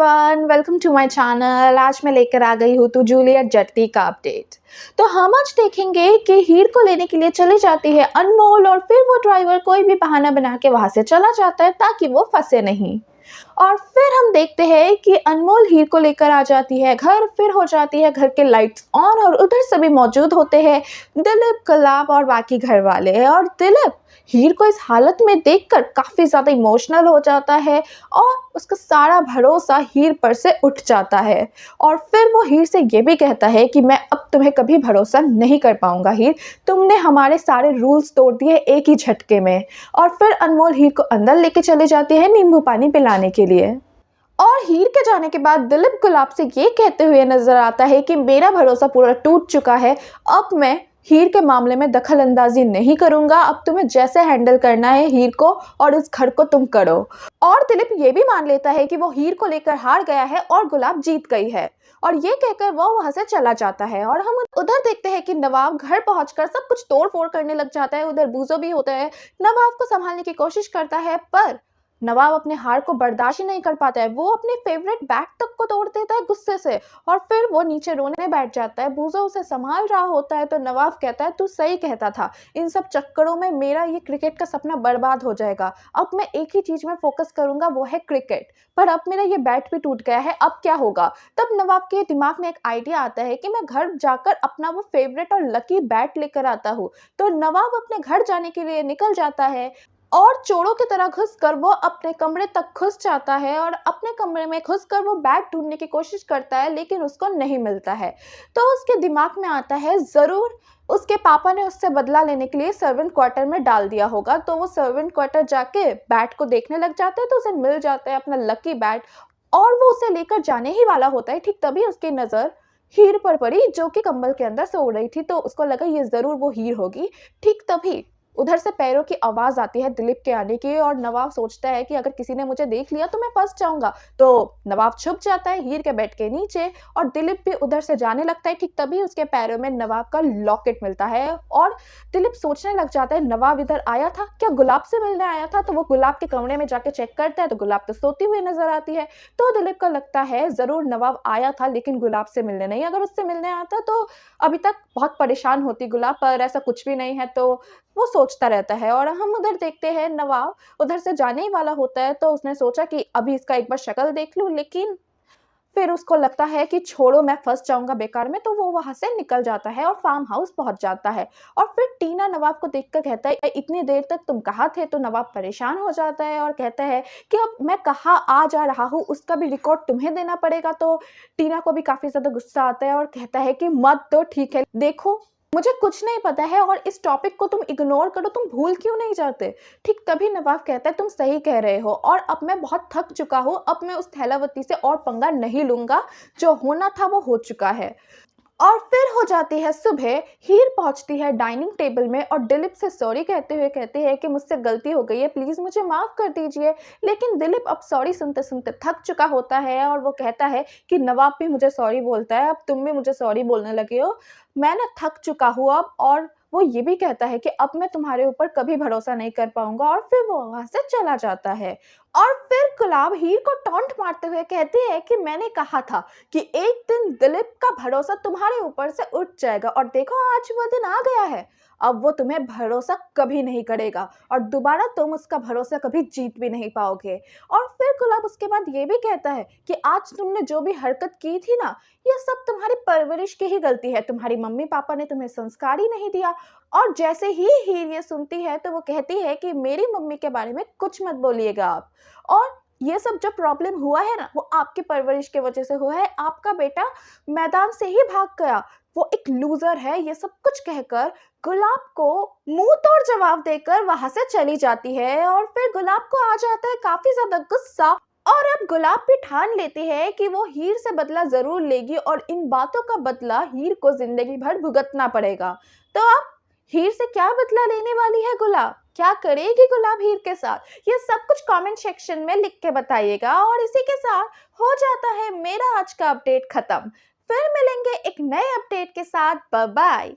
Everyone, welcome to my channel. आज मैं लेकर आ गई हूँ तो जूलियट जट्टी का अपडेट। तो हम आज देखेंगे कि हीर को लेने के लिए चली जाती है अनमोल और फिर वो ड्राइवर कोई भी बहाना बना के वहां से चला जाता है ताकि वो फंसे नहीं। और फिर हम देखते हैं कि अनमोल हीर को लेकर आ जाती है घर। फिर हो जाती है घर के लाइट्स ऑन और उधर सभी मौजूद होते हैं, दिलीप, गुलाब और बाकी घर वाले। और दिलीप हीर को इस हालत में देखकर काफी ज्यादा इमोशनल हो जाता है और उसका सारा भरोसा हीर पर से उठ जाता है। और फिर वो हीर से ये भी कहता है कि मैं अब तुम्हें कभी भरोसा नहीं कर पाऊंगा हीर, तुमने हमारे सारे रूल्स तोड़ दिए एक ही झटके में। और फिर अनमोल हीर को अंदर लेके चले जाती है नींबू पानी पिलाने के लिए। और हीर के जाने के बाद दिलीप गुलाब से ये कहते हुए नजर आता है कि मेरा भरोसा पूरा टूट चुका है, अब मैं हीर के मामले में दखल अंदाजी नहीं करूंगा, अब तुम्हें जैसे हैंडल करना है हीर को और इस घर को तुम करो। और दिलीप ये भी मान लेता है कि वो हीर को लेकर हार गया है और गुलाब जीत गई है। और ये कहकर वो वहां से चला जाता है। और हम उधर देखते हैं कि नवाब घर पहुंचकर सब कुछ तोड़ फोड़ करने लग जाता है। उधर बूजो भी होता है, नवाब को संभालने की कोशिश करता है, पर नवाब अपने हार को बर्दाश्त ही नहीं कर पाता है। वो अपने फेवरेट बैट तक को तोड़ देता है गुस्से से और फिर वो नीचे रोने बैठ जाता है। बूजो उसे संभाल रहा होता है तो नवाब कहता है तू सही कहता था, इन सब चक्करों में मेरा ये क्रिकेट का सपना बर्बाद हो जाएगा, अब मैं एक ही चीज में फोकस करूंगा, वो है क्रिकेट। पर अब मेरा ये बैट भी टूट गया है, अब क्या होगा। तब नवाब के दिमाग में एक आइडिया आता है कि मैं घर जाकर अपना वो फेवरेट और लकी बैट लेकर आता हूँ। तो नवाब अपने घर जाने के लिए निकल जाता है और चोरों की तरह घुसकर वो अपने कमरे तक घुस जाता है और अपने कमरे में घुसकर वो बैग ढूंढने की कोशिश करता है, लेकिन उसको नहीं मिलता है। तो उसके दिमाग में आता है जरूर उसके पापा ने उससे बदला लेने के लिए सर्वेंट क्वार्टर में डाल दिया होगा। तो वो सर्वेंट क्वार्टर जाके बैट को देखने लग जाता है तो उसे मिल जाता है अपना लकी बैट और वो उसे लेकर जाने ही वाला होता है। ठीक तभी उसकी नजर हीर पर पड़ी जो कि कंबल के अंदर सो रही थी, तो उसको लगा ये जरूर वो हीर होगी। ठीक तभी उधर से पैरों की आवाज आती है दिलीप के आने की और नवाब सोचता है कि अगर किसी ने मुझे देख लिया तो मैं फंस जाऊंगा। तो नवाब छुप जाता है हीर के बेड के नीचे और दिलीप भी उधर से जाने लगता है। ठीक तभी उसके पैरों में नवाब का लॉकेट मिलता है और दिलीप सोचने लग जाता है नवाब इधर आया था क्या, गुलाब से मिलने आया था। तो वो गुलाब के कमरे में जाके चेक करता है तो गुलाब तो सोती हुई नजर आती है। तो दिलीप को लगता है जरूर नवाब आया था लेकिन गुलाब से मिलने नहीं, अगर उससे मिलने आता तो अभी तक बहुत परेशान होती गुलाब, पर ऐसा कुछ भी नहीं है तो वो सोचता रहता है। और हम उधर देखते हैं नवाब उधर से जाने ही वाला होता है तो उसने सोचा कि अभी इसका एक बार शक्ल देख लूं, लेकिन फिर उसको लगता है कि छोड़ो मैं फंस जाऊंगा बेकार में, तो वो वहां से निकल जाता है और फार्म हाउस पहुंच जाता है। और फिर टीना नवाब को देखकर कहता है इतनी देर तक तुम कहाँ थे। तो नवाब परेशान हो जाता है और कहता है कि अब मैं कहाँ आ जा रहा हूँ उसका भी रिकॉर्ड तुम्हें देना पड़ेगा। तो टीना को भी काफी ज्यादा गुस्सा आता है और कहता है कि मत तो ठीक है, देखो मुझे कुछ नहीं पता है और इस टॉपिक को तुम इग्नोर करो, तुम भूल क्यों नहीं जाते। ठीक तभी नवाब कहता है तुम सही कह रहे हो और अब मैं बहुत थक चुका हूँ, अब मैं उस थैलावती से और पंगा नहीं लूंगा, जो होना था वो हो चुका है। और फिर हो जाती है सुबह, हीर पहुंचती है डाइनिंग टेबल में और दिलीप से सॉरी कहते हुए कहती है कि मुझसे गलती हो गई है, प्लीज मुझे माफ कर दीजिए। लेकिन दिलीप अब सॉरी सुनते सुनते थक चुका होता है और वो कहता है कि नवाब भी मुझे सॉरी बोलता है, अब तुम भी मुझे सॉरी बोलने लगे हो, मैं ना थक चुका हूँ अब। और वो ये भी कहता है कि अब मैं तुम्हारे ऊपर कभी भरोसा नहीं कर पाऊंगा और फिर वो वहां से चला जाता है। और फिर गुलाब हीर को टॉन्ट मारते हुए कहती है कि मैंने कहा था कि एक दिन दिलीप का भरोसा तुम्हारे ऊपर से उठ जाएगा और देखो आज वो दिन आ गया है, अब वो तुम्हें भरोसा कभी नहीं करेगा और दोबारा तुम उसका भरोसा कभी जीत भी नहीं पाओगे। और फिर गुलाब उसके बाद ये भी कहता है कि आज तुमने जो भी हरकत की थी ना, ये सब तुम्हारी परवरिश की ही गलती है, तुम्हारी मम्मी पापा ने तुम्हें संस्कार ही नहीं दिया। और जैसे ही हीर ये सुनती है तो वो कहती है कि मेरी मम्मी के बारे में कुछ मत बोलिएगा आप, और ये सब जो प्रॉब्लम हुआ है ना वो आपकी परवरिश के वजह से हुआ है, आपका बेटा मैदान से ही भाग गया, वो एक लूजर है, ये सब कुछ कहकर गुलाब को मुंह तोड़ जवाब देकर वहां से चली जाती है। और फिर गुलाब को आ जाता है काफी ज्यादा गुस्सा और अब गुलाब भी ठान लेती है कि वो हीर से बदला जरूर लेगी और इन बातों का बदला हीर को जिंदगी भर भुगतना पड़ेगा। तो अब हीर से क्या बदला लेने वाली है गुलाब, क्या करेगी गुलाब हीर के साथ, ये सब कुछ कमेंट सेक्शन में लिख के बताइएगा। और इसी के साथ हो जाता है मेरा आज का अपडेट खत्म। फिर मिलेंगे एक नए अपडेट के साथ, बाय बाय।